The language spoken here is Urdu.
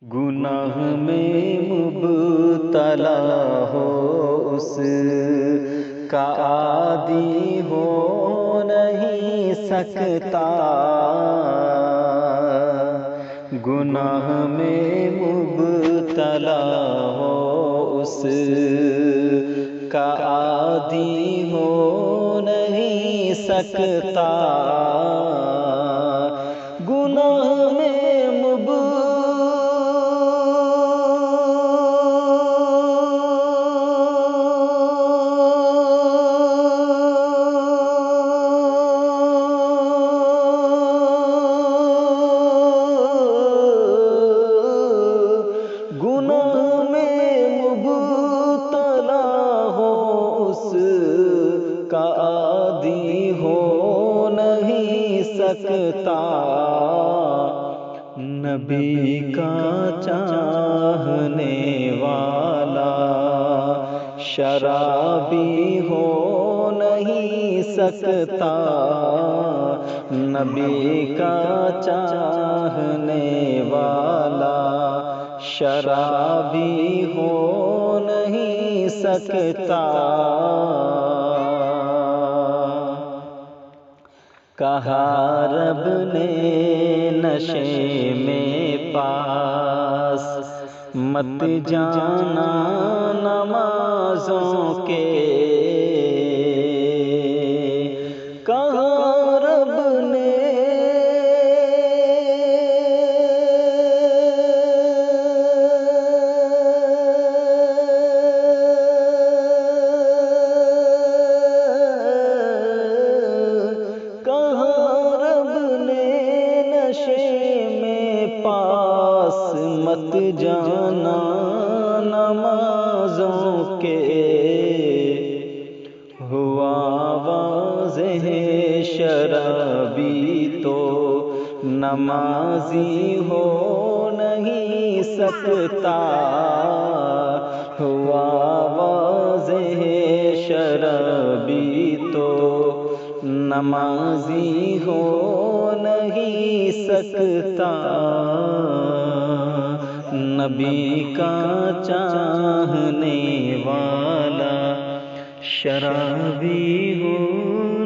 گناہ میں مبتلا ہو اس کا عادی ہو نہیں سکتا، گناہ میں مبتلا ہو اس کا عادی ہو نہیں سکتا، گناہ میں کا عادی ہو نہیں سکتا، نبی کا چاہنے والا شرابی ہو نہیں سکتا، نبی کا چاہنے والا شرابی ہو نہیں سکتا، کہا رب نے نشے میں پاس مت جانا نمازوں کے، کہا رب نے پاس مت جانا نمازوں کے، ہوا واضح شرابی تو نمازی ہو نہیں سکتا، ہوا واضح شرابی تو نمازی ہو نہیں سکتا، نبی کا چاہنے والا شرابی ہو